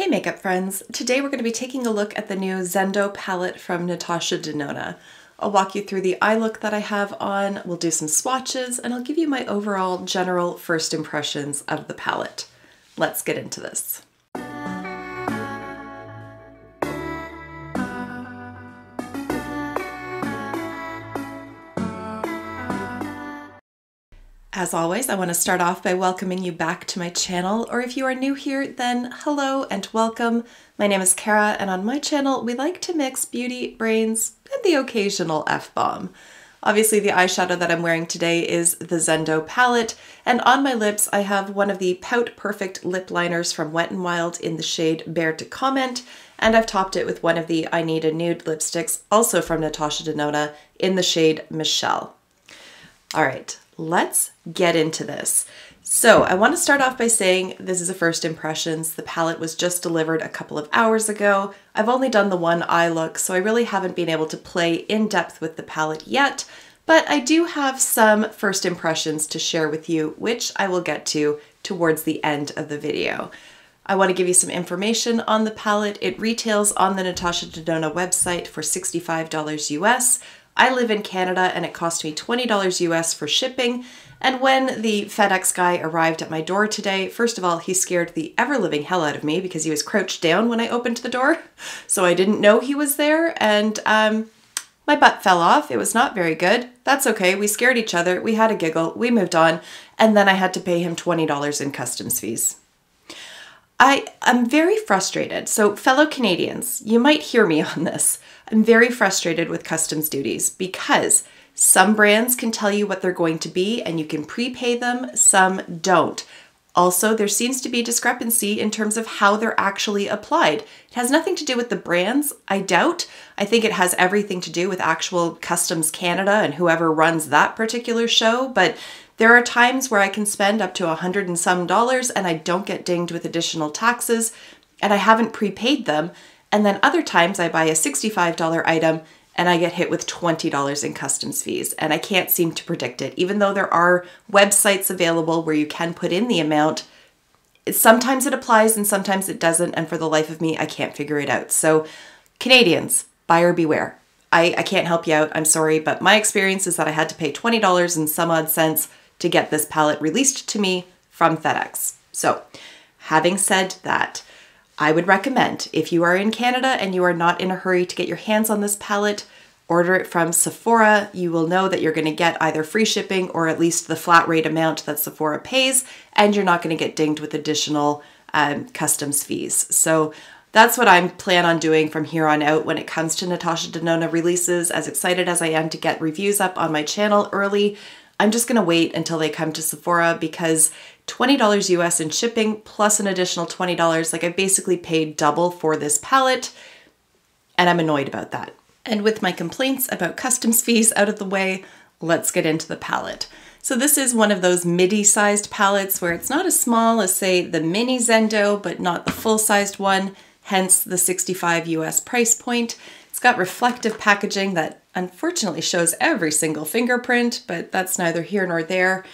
makeup friends, today we're going to be taking a look at the new Zendo palette from Natasha Denona. I'll walk you through the eye look that I have on, we'll do some swatches, and I'll give you my overall general first impressions of the palette. Let's get into this. As always, I want to start off by welcoming you back to my channel, or if you are new here, then hello and welcome. My name is Kara, and on my channel, we like to mix beauty, brains, and the occasional F-bomb. Obviously, the eyeshadow that I'm wearing today is the Zendo palette, and on my lips, I have one of the Pout Perfect lip liners from Wet n Wild in the shade Bear to Comment, and I've topped it with one of the I Need a Nude lipsticks, also from Natasha Denona, in the shade Michelle. All right. Let's get into this. So I want to start off by saying this is a first impressions. The palette was just delivered a couple of hours ago. I've only done the one eye look, so I really haven't been able to play in depth with the palette yet, but I do have some first impressions to share with you, which I will get to towards the end of the video. I want to give you some information on the palette. It retails on the Natasha Denona website for $65 US. I live in Canada and it cost me $20 US for shipping. And when the FedEx guy arrived at my door today, first of all, he scared the ever-living hell out of me because he was crouched down when I opened the door. So I didn't know he was there, and my butt fell off. It was not very good. That's okay. We scared each other. We had a giggle. We moved on. And then I had to pay him $20 in customs fees. I'm very frustrated. So fellow Canadians, you might hear me on this. I'm very frustrated with customs duties because some brands can tell you what they're going to be and you can prepay them, some don't. Also, there seems to be discrepancy in terms of how they're actually applied. It has nothing to do with the brands, I doubt. I think it has everything to do with actual Customs Canada and whoever runs that particular show, but there are times where I can spend up to $100 and some and I don't get dinged with additional taxes and I haven't prepaid them. And then other times I buy a $65 item and I get hit with $20 in customs fees and I can't seem to predict it. Even though there are websites available where you can put in the amount, sometimes it applies and sometimes it doesn't. And for the life of me, I can't figure it out. So Canadians, buyer beware. I can't help you out, I'm sorry, but my experience is that I had to pay $20 and some odd cents to get this palette released to me from FedEx. So having said that, I would recommend if you are in Canada and you are not in a hurry to get your hands on this palette, order it from Sephora. You will know that you're going to get either free shipping or at least the flat rate amount that Sephora pays, and you're not going to get dinged with additional customs fees. So that's what I plan on doing from here on out when it comes to Natasha Denona releases. As excited as I am to get reviews up on my channel early, I'm just going to wait until they come to Sephora because $20 US in shipping plus an additional $20, like I basically paid double for this palette, and I'm annoyed about that. And with my complaints about customs fees out of the way, let's get into the palette. So this is one of those midi-sized palettes where it's not as small as, say, the mini Zendo, but not the full-sized one, hence the $65 US price point. It's got reflective packaging that unfortunately shows every single fingerprint, but that's neither here nor there.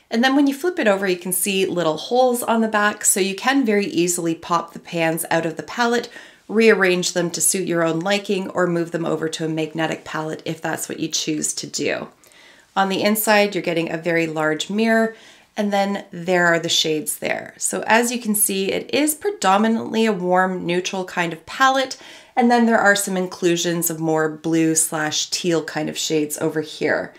And then when you flip it over, you can see little holes on the back, so you can very easily pop the pans out of the palette, rearrange them to suit your own liking, or move them over to a magnetic palette if that's what you choose to do. On the inside, you're getting a very large mirror, and then there are the shades there. So as you can see, it is predominantly a warm, neutral kind of palette, and then there are some inclusions of more blue/teal kind of shades over here.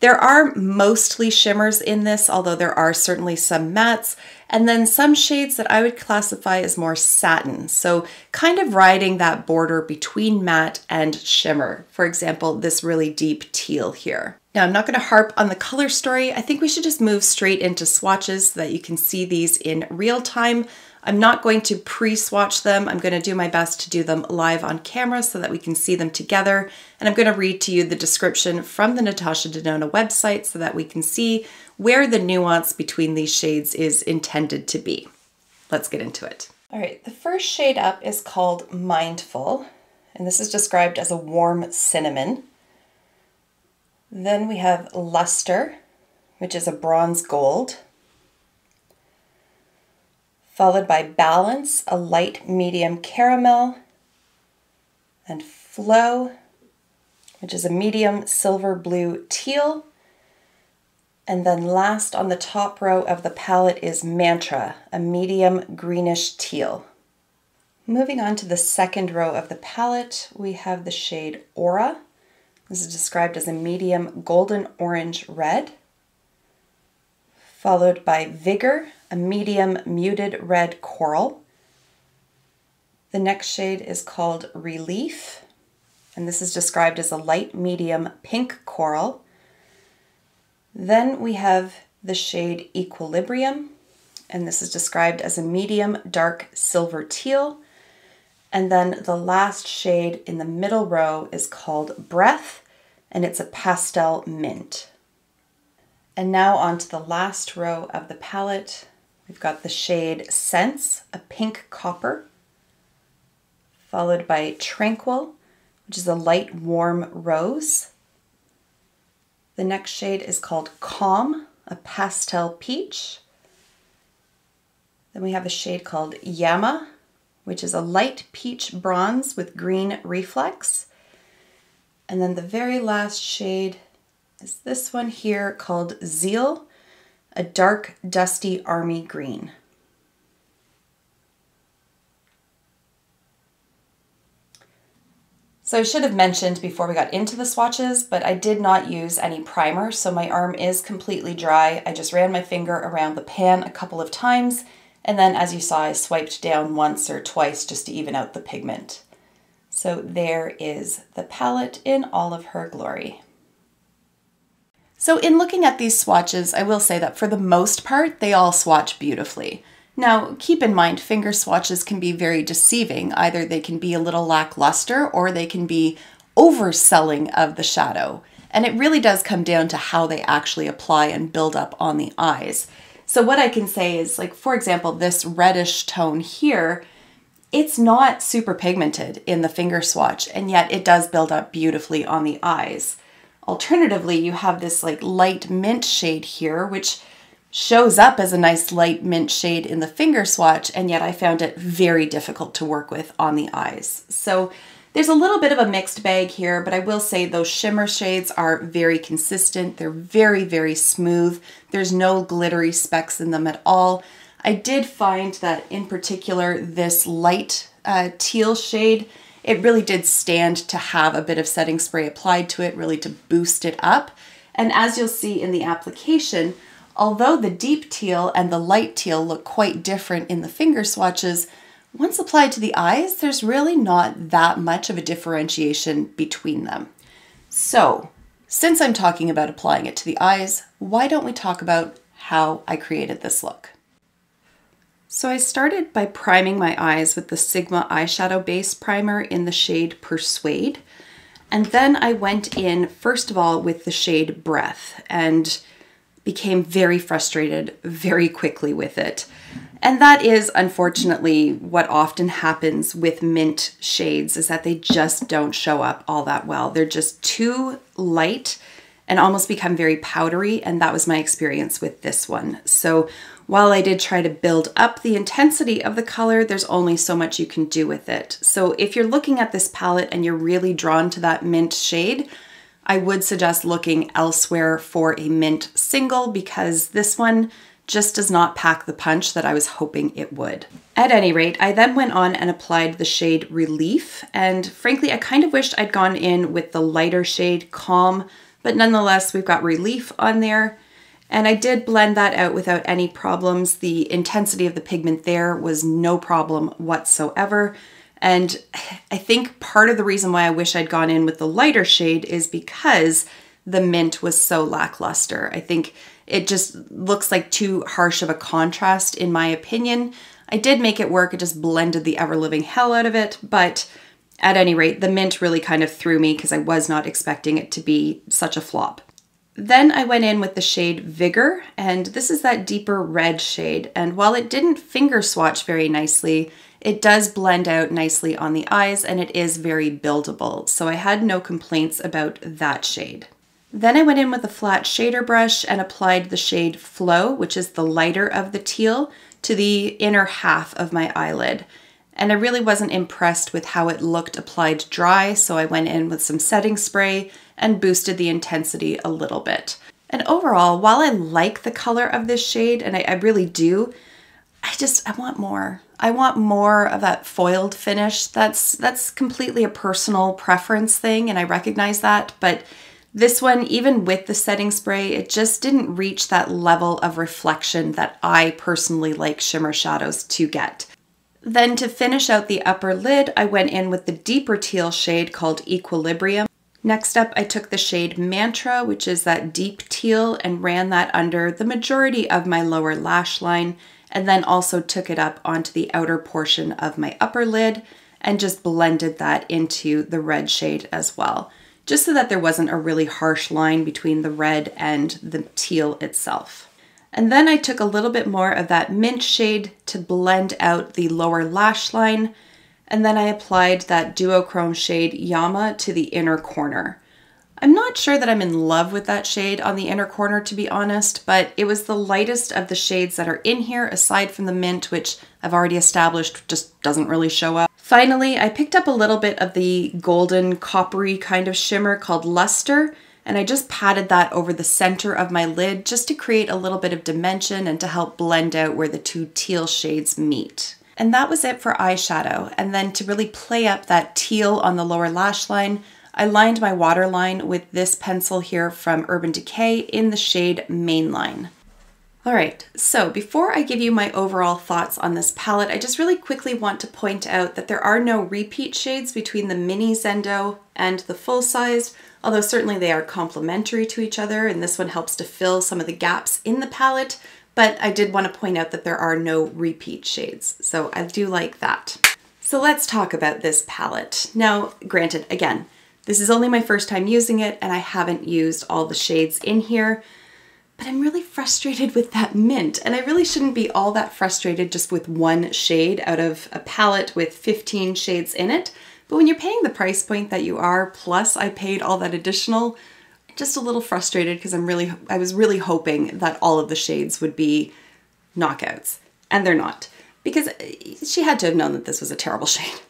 There are mostly shimmers in this, although there are certainly some mattes, and then some shades that I would classify as more satin. So kind of riding that border between matte and shimmer. For example, this really deep teal here. Now, I'm not going to harp on the color story. I think we should just move straight into swatches so that you can see these in real time. I'm not going to pre-swatch them. I'm going to do my best to do them live on camera so that we can see them together. And I'm going to read to you the description from the Natasha Denona website so that we can see where the nuance between these shades is intended to be. Let's get into it. All right, the first shade up is called Mindful, and this is described as a warm cinnamon. Then we have Luster, which is a bronze gold. followed by Balance, a light medium caramel, and Flow, which is a medium silver blue teal. And then last on the top row of the palette is Mantra, a medium greenish teal. Moving on to the second row of the palette, we have the shade Aura. This is described as a medium golden orange red, followed by Vigor, a medium muted red coral. The next shade is called Relief, and this is described as a light medium pink coral. Then we have the shade Equilibrium, and this is described as a medium dark silver teal. And then the last shade in the middle row is called Breath, and it's a pastel mint. And now onto the last row of the palette. We've got the shade Sense, a pink copper, followed by Tranquil, which is a light warm rose. The next shade is called Calm, a pastel peach. Then we have a shade called Yama, which is a light peach bronze with green reflex. And then the very last shade is this one here called Zeal, a dark dusty army green. So I should have mentioned before we got into the swatches, but I did not use any primer, so my arm is completely dry. I just ran my finger around the pan a couple of times, and then as you saw, I swiped down once or twice just to even out the pigment. So there is the palette in all of her glory. So in looking at these swatches, I will say that for the most part, they all swatch beautifully. Now, keep in mind, finger swatches can be very deceiving. Either they can be a little lackluster or they can be overselling of the shadow. And it really does come down to how they actually apply and build up on the eyes. So what I can say is, like, for example, this reddish tone here, it's not super pigmented in the finger swatch, and yet it does build up beautifully on the eyes. Alternatively, you have this like light mint shade here, which shows up as a nice light mint shade in the finger swatch, and yet I found it very difficult to work with on the eyes. So there's a little bit of a mixed bag here, but I will say those shimmer shades are very consistent. They're very, very smooth. There's no glittery specks in them at all. I did find that in particular, this light teal shade, it really did stand to have a bit of setting spray applied to it, really to boost it up. And as you'll see in the application, although the deep teal and the light teal look quite different in the finger swatches, once applied to the eyes, there's really not that much of a differentiation between them. So, since I'm talking about applying it to the eyes, why don't we talk about how I created this look? So I started by priming my eyes with the Sigma eyeshadow base primer in the shade Persuade. And then I went in, first of all, with the shade Breath and became very frustrated very quickly with it. And that is unfortunately what often happens with mint shades, is that they just don't show up all that well. They're just too light and almost become very powdery, and that was my experience with this one. So while I did try to build up the intensity of the color, there's only so much you can do with it. So if you're looking at this palette and you're really drawn to that mint shade, I would suggest looking elsewhere for a mint single, because this one just does not pack the punch that I was hoping it would. At any rate, I then went on and applied the shade Relief, and frankly, I kind of wished I'd gone in with the lighter shade Calm, but nonetheless, we've got Relief on there, and I did blend that out without any problems. The intensity of the pigment there was no problem whatsoever. And I think part of the reason why I wish I'd gone in with the lighter shade is because the mint was so lackluster. I think it just looks like too harsh of a contrast in my opinion. I did make it work, it just blended the ever-living hell out of it, but at any rate, the mint really kind of threw me because I was not expecting it to be such a flop. Then I went in with the shade Vigor, and this is that deeper red shade, and while it didn't finger swatch very nicely, it does blend out nicely on the eyes and it is very buildable, so I had no complaints about that shade. Then I went in with a flat shader brush and applied the shade Flow, which is the lighter of the teal, to the inner half of my eyelid. And I really wasn't impressed with how it looked applied dry, so I went in with some setting spray and boosted the intensity a little bit. And overall, while I like the color of this shade, and I really do, I want more. I want more of that foiled finish. That's completely a personal preference thing, and I recognize that, but this one, even with the setting spray, it just didn't reach that level of reflection that I personally like shimmer shadows to get. Then to finish out the upper lid, I went in with the deeper teal shade called Equilibrium. Next up, I took the shade Mantra, which is that deep teal, and ran that under the majority of my lower lash line, and then also took it up onto the outer portion of my upper lid and just blended that into the red shade as well, just so that there wasn't a really harsh line between the red and the teal itself. And then I took a little bit more of that mint shade to blend out the lower lash line, and then I applied that duochrome shade Yama to the inner corner. I'm not sure that I'm in love with that shade on the inner corner, to be honest, but it was the lightest of the shades that are in here, aside from the mint, which I've already established just doesn't really show up. Finally, I picked up a little bit of the golden coppery kind of shimmer called Luster, and I just patted that over the center of my lid just to create a little bit of dimension and to help blend out where the two teal shades meet. And that was it for eyeshadow. And then to really play up that teal on the lower lash line, I lined my waterline with this pencil here from Urban Decay in the shade Mainline. All right, so before I give you my overall thoughts on this palette, I just really quickly want to point out that there are no repeat shades between the mini Zendo and the full-sized, although certainly they are complementary to each other, and this one helps to fill some of the gaps in the palette, but I did want to point out that there are no repeat shades, so I do like that. So let's talk about this palette. Now, granted, again, this is only my first time using it, and I haven't used all the shades in here, but I'm really frustrated with that mint, and I really shouldn't be all that frustrated just with one shade out of a palette with 15 shades in it. But when you're paying the price point that you are, plus I paid all that additional, I'm just a little frustrated because I was really hoping that all of the shades would be knockouts, and they're not, because she had to have known that this was a terrible shade,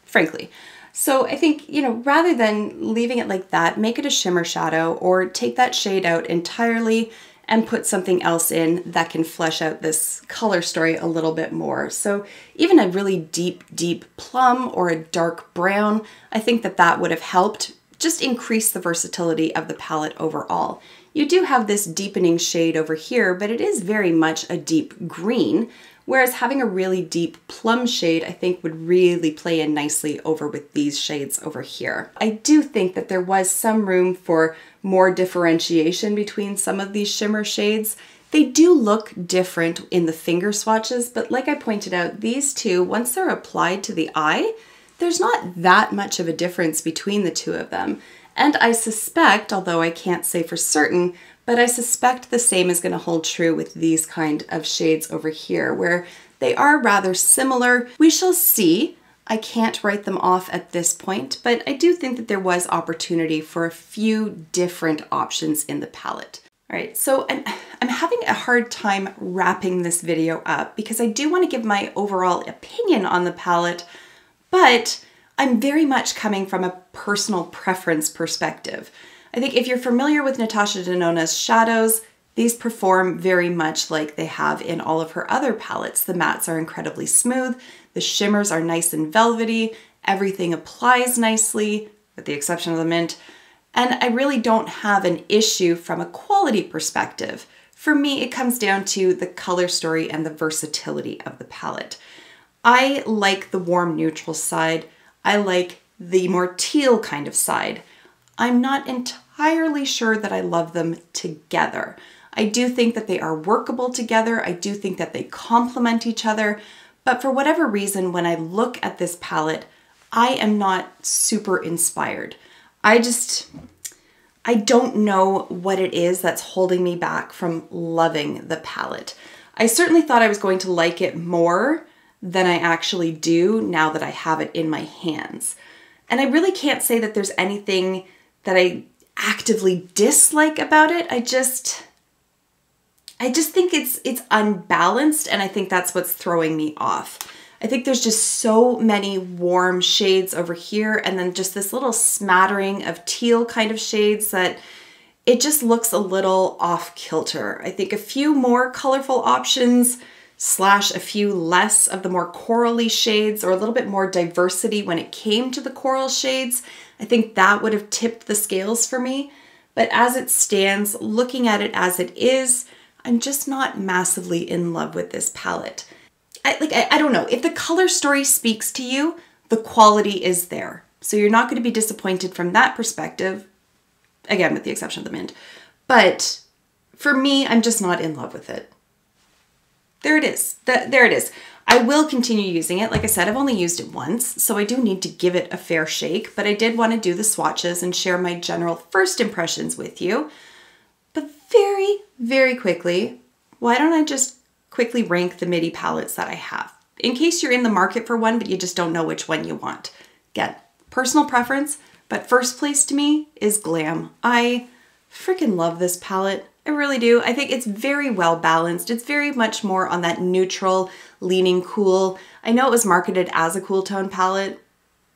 frankly. So I think, you know, rather than leaving it like that, make it a shimmer shadow or take that shade out entirely and put something else in that can flesh out this color story a little bit more. So even a really deep, deep plum or a dark brown, I think that that would have helped just increase the versatility of the palette overall. You do have this deepening shade over here, but it is very much a deep green, whereas having a really deep plum shade, I think, would really play in nicely over with these shades over here. I do think that there was some room for more differentiation between some of these shimmer shades. They do look different in the finger swatches, but like I pointed out, these two, once they're applied to the eye, there's not that much of a difference between the two of them. And I suspect, although I can't say for certain, but I suspect the same is going to hold true with these kind of shades over here, where they are rather similar. We shall see. I can't write them off at this point, but I do think that there was opportunity for a few different options in the palette. All right, so I'm having a hard time wrapping this video up because I do want to give my overall opinion on the palette, but I'm very much coming from a personal preference perspective. I think if you're familiar with NATASHA Denona's shadows, these perform very much like they have in all of her other palettes. The mattes are incredibly smooth, the shimmers are nice and velvety, everything applies nicely, with the exception of the mint, and I really don't have an issue from a quality perspective. For me, it comes down to the color story and the versatility of the palette. I like the warm neutral side. I like the more teal kind of side. I'm not entirely sure that I love them together. I do think that they are workable together. I do think that they complement each other. But for whatever reason, when I look at this palette, I am not super inspired. I don't know what it is that's holding me back from loving the palette. I certainly thought I was going to like it more than I actually do now that I have it in my hands. And I really can't say that there's anything that I actively dislike about it. I just think it's unbalanced, and I think that's what's throwing me off. I think there's just so many warm shades over here, and then just this little smattering of teal kind of shades that it just looks a little off kilter. I think a few more colorful options slash a few less of the more corally shades, or a little bit more diversity when it came to the coral shades, I think that would have tipped the scales for me. But as it stands, looking at it as it is, I'm just not massively in love with this palette. I don't know, if the color story speaks to you, the quality is there. So you're not going to be disappointed from that perspective, again, with the exception of the mint. But for me, I'm just not in love with it. There it is. There it is. I will continue using it. Like I said, I've only used it once, so I do need to give it a fair shake, but I did want to do the swatches and share my general first impressions with you. But very, very quickly, why don't I just quickly rank the MIDI palettes that I have, in case you're in the market for one, but you just don't know which one you want. Again, personal preference, but first place to me is Glam. I freaking love this palette. I really do. I think it's very well balanced. It's very much more on that neutral, leaning cool. I know it was marketed as a cool tone palette.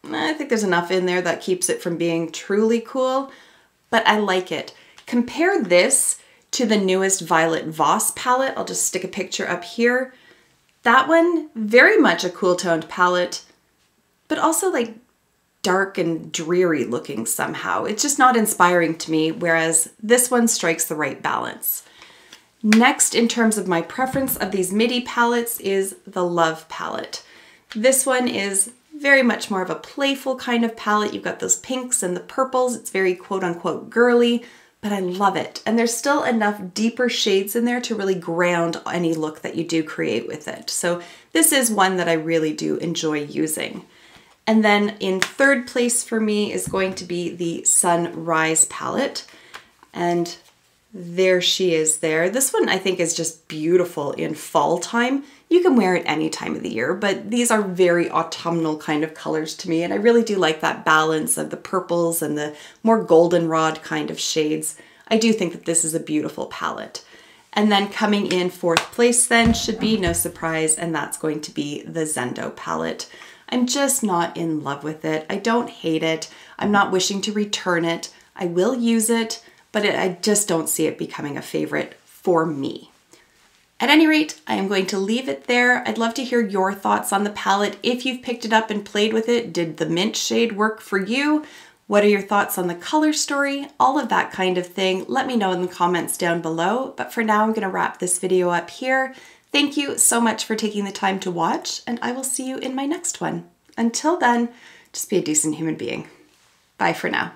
I think there's enough in there that keeps it from being truly cool, but I like it. Compare this to the newest Violet Voss palette. I'll just stick a picture up here. That one, very much a cool toned palette, but also like dark and dreary looking somehow. It's just not inspiring to me, whereas this one strikes the right balance. Next, in terms of my preference of these MIDI palettes, is the Love palette. This one is very much more of a playful kind of palette. You've got those pinks and the purples. It's very quote unquote girly, but I love it. And there's still enough deeper shades in there to really ground any look that you do create with it. So this is one that I really do enjoy using. And then in third place for me is going to be the Sunrise palette. And there she is there. This one I think is just beautiful in fall time. You can wear it any time of the year, but these are very autumnal kind of colors to me. And I really do like that balance of the purples and the more goldenrod kind of shades. I do think that this is a beautiful palette. And then coming in fourth place then should be no surprise, and that's going to be the Zendo palette. I'm just not in love with it. I don't hate it. I'm not wishing to return it. I will use it, but I just don't see it becoming a favorite for me. At any rate, I am going to leave it there. I'd love to hear your thoughts on the palette. If you've picked it up and played with it, did the mint shade work for you? What are your thoughts on the color story? All of that kind of thing. Let me know in the comments down below. But for now, I'm going to wrap this video up here. Thank you so much for taking the time to watch, and I will see you in my next one. Until then, just be a decent human being. Bye for now.